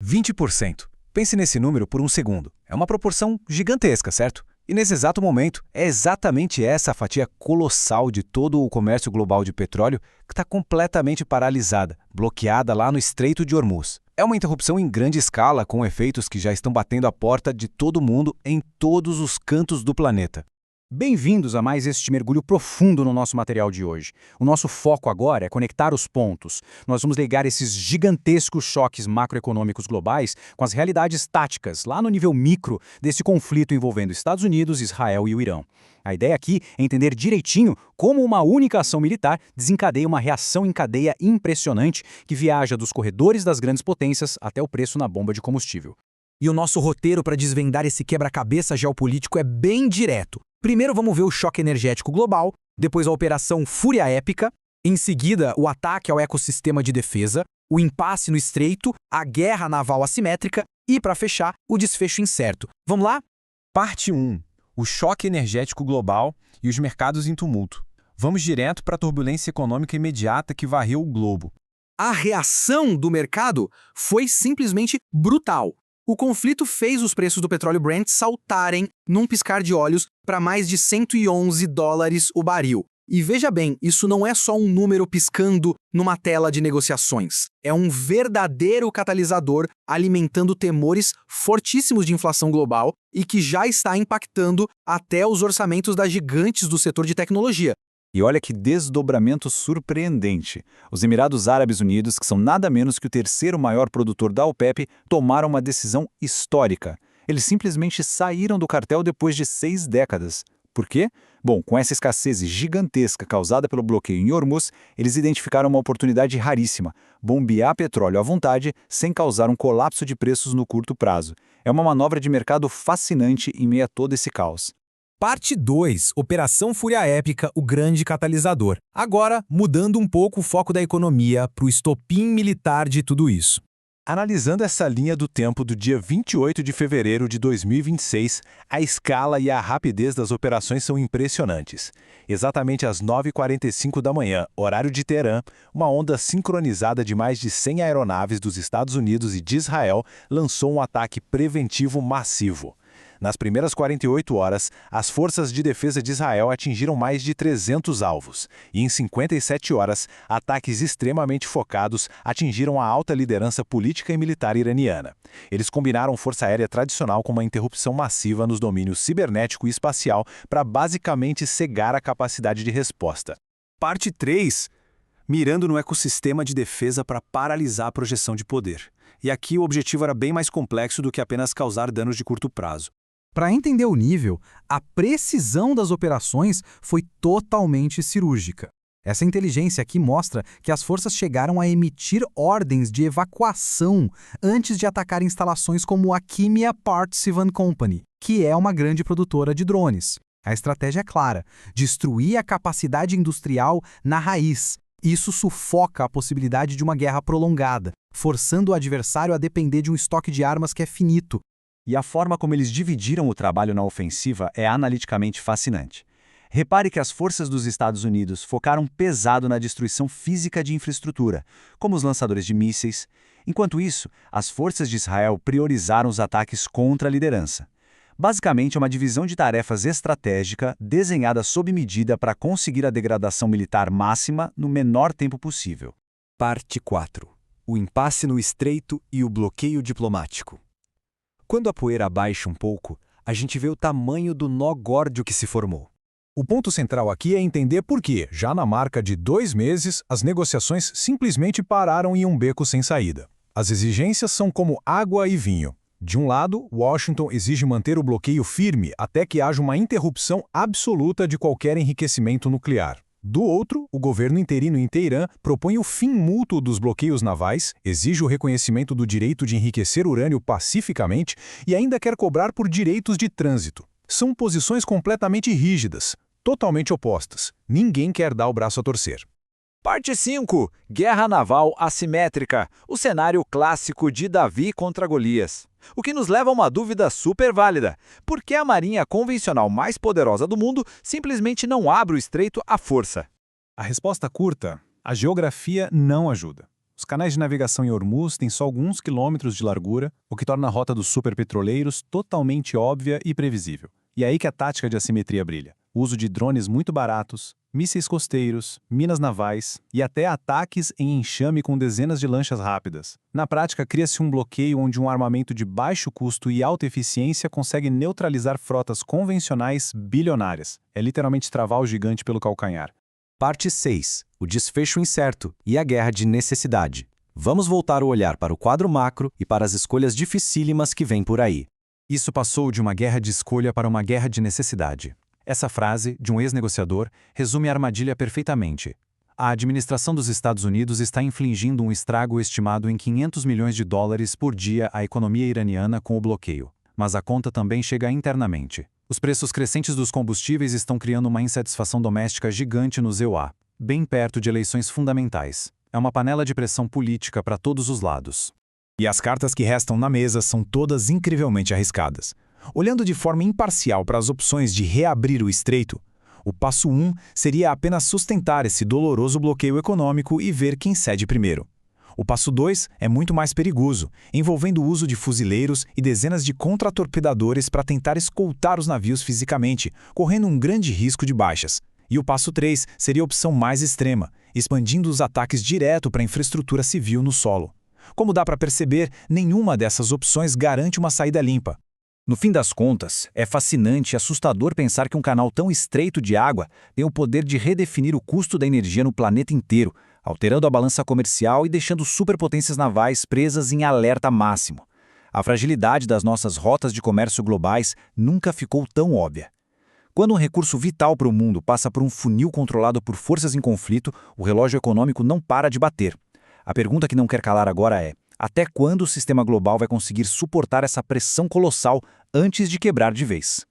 20%. Pense nesse número por um segundo. É uma proporção gigantesca, certo? E nesse exato momento, é exatamente essa a fatia colossal de todo o comércio global de petróleo que está completamente paralisada, bloqueada lá no Estreito de Hormuz. É uma interrupção em grande escala, com efeitos que já estão batendo a porta de todo mundo em todos os cantos do planeta. Bem-vindos a mais este mergulho profundo no nosso material de hoje. O nosso foco agora é conectar os pontos. Nós vamos ligar esses gigantescos choques macroeconômicos globais com as realidades táticas, lá no nível micro, desse conflito envolvendo Estados Unidos, Israel e o Irã. A ideia aqui é entender direitinho como uma única ação militar desencadeia uma reação em cadeia impressionante que viaja dos corredores das grandes potências até o preço na bomba de combustível. E o nosso roteiro para desvendar esse quebra-cabeça geopolítico é bem direto. Primeiro vamos ver o choque energético global, depois a Operação Fúria Épica, em seguida o ataque ao ecossistema de defesa, o impasse no Estreito, a guerra naval assimétrica e, para fechar, o desfecho incerto. Vamos lá? Parte 1. O choque energético global e os mercados em tumulto. Vamos direto para a turbulência econômica imediata que varreu o globo. A reação do mercado foi simplesmente brutal. O conflito fez os preços do petróleo Brent saltarem num piscar de olhos para mais de $111 o barril. E veja bem, isso não é só um número piscando numa tela de negociações. É um verdadeiro catalisador alimentando temores fortíssimos de inflação global e que já está impactando até os orçamentos das gigantes do setor de tecnologia. E olha que desdobramento surpreendente. Os Emirados Árabes Unidos, que são nada menos que o terceiro maior produtor da OPEP, tomaram uma decisão histórica. Eles simplesmente saíram do cartel depois de 6 décadas. Por quê? Bom, com essa escassez gigantesca causada pelo bloqueio em Hormuz, eles identificaram uma oportunidade raríssima: bombear petróleo à vontade sem causar um colapso de preços no curto prazo. É uma manobra de mercado fascinante em meio a todo esse caos. Parte 2. Operação Fúria Épica, o grande catalisador. Agora, mudando um pouco o foco da economia para o estopim militar de tudo isso. Analisando essa linha do tempo do dia 28 de fevereiro de 2026, a escala e a rapidez das operações são impressionantes. Exatamente às 9h45 da manhã, horário de Teherã, uma onda sincronizada de mais de 100 aeronaves dos Estados Unidos e de Israel lançou um ataque preventivo massivo. Nas primeiras 48 horas, as forças de defesa de Israel atingiram mais de 300 alvos, e em 57 horas, ataques extremamente focados atingiram a alta liderança política e militar iraniana. Eles combinaram força aérea tradicional com uma interrupção massiva nos domínios cibernético e espacial para basicamente cegar a capacidade de resposta. Parte 3. Mirando no ecossistema de defesa para paralisar a projeção de poder. E aqui o objetivo era bem mais complexo do que apenas causar danos de curto prazo. Para entender o nível, a precisão das operações foi totalmente cirúrgica. Essa inteligência aqui mostra que as forças chegaram a emitir ordens de evacuação antes de atacar instalações como a Kimia Partsivan Company, que é uma grande produtora de drones. A estratégia é clara: destruir a capacidade industrial na raiz. Isso sufoca a possibilidade de uma guerra prolongada, forçando o adversário a depender de um estoque de armas que é finito. E a forma como eles dividiram o trabalho na ofensiva é analiticamente fascinante. Repare que as forças dos Estados Unidos focaram pesado na destruição física de infraestrutura, como os lançadores de mísseis. Enquanto isso, as forças de Israel priorizaram os ataques contra a liderança. Basicamente, é uma divisão de tarefas estratégica desenhada sob medida para conseguir a degradação militar máxima no menor tempo possível. Parte 4. O impasse no Estreito e o bloqueio diplomático. Quando a poeira baixa um pouco, a gente vê o tamanho do nó górdio que se formou. O ponto central aqui é entender por que, já na marca de 2 meses, as negociações simplesmente pararam em um beco sem saída. As exigências são como água e vinho. De um lado, Washington exige manter o bloqueio firme até que haja uma interrupção absoluta de qualquer enriquecimento nuclear. Do outro, o governo interino em Teherã propõe o fim mútuo dos bloqueios navais, exige o reconhecimento do direito de enriquecer urânio pacificamente e ainda quer cobrar por direitos de trânsito. São posições completamente rígidas, totalmente opostas. Ninguém quer dar o braço a torcer. Parte 5. Guerra naval assimétrica, o cenário clássico de Davi contra Golias. O que nos leva a uma dúvida super válida: por que a marinha convencional mais poderosa do mundo simplesmente não abre o estreito à força? A resposta curta: a geografia não ajuda. Os canais de navegação em Hormuz têm só alguns quilômetros de largura, o que torna a rota dos superpetroleiros totalmente óbvia e previsível. E é aí que a tática de assimetria brilha. O uso de drones muito baratos, mísseis costeiros, minas navais e até ataques em enxame com dezenas de lanchas rápidas. Na prática, cria-se um bloqueio onde um armamento de baixo custo e alta eficiência consegue neutralizar frotas convencionais bilionárias. É literalmente travar o gigante pelo calcanhar. Parte 6. O desfecho incerto e a guerra de necessidade. Vamos voltar o olhar para o quadro macro e para as escolhas dificílimas que vêm por aí. Isso passou de uma guerra de escolha para uma guerra de necessidade. Essa frase, de um ex-negociador, resume a armadilha perfeitamente. A administração dos Estados Unidos está infligindo um estrago estimado em 500 milhões de dólares por dia à economia iraniana com o bloqueio. Mas a conta também chega internamente. Os preços crescentes dos combustíveis estão criando uma insatisfação doméstica gigante nos EUA, bem perto de eleições fundamentais. É uma panela de pressão política para todos os lados. E as cartas que restam na mesa são todas incrivelmente arriscadas. Olhando de forma imparcial para as opções de reabrir o estreito, o passo 1 seria apenas sustentar esse doloroso bloqueio econômico e ver quem cede primeiro. O passo 2 é muito mais perigoso, envolvendo o uso de fuzileiros e dezenas de contratorpedadores para tentar escoltar os navios fisicamente, correndo um grande risco de baixas. E o passo 3 seria a opção mais extrema, expandindo os ataques direto para a infraestrutura civil no solo. Como dá para perceber, nenhuma dessas opções garante uma saída limpa. No fim das contas, é fascinante e assustador pensar que um canal tão estreito de água tem o poder de redefinir o custo da energia no planeta inteiro, alterando a balança comercial e deixando superpotências navais presas em alerta máximo. A fragilidade das nossas rotas de comércio globais nunca ficou tão óbvia. Quando um recurso vital para o mundo passa por um funil controlado por forças em conflito, o relógio econômico não para de bater. A pergunta que não quer calar agora é: até quando o sistema global vai conseguir suportar essa pressão colossal antes de quebrar de vez?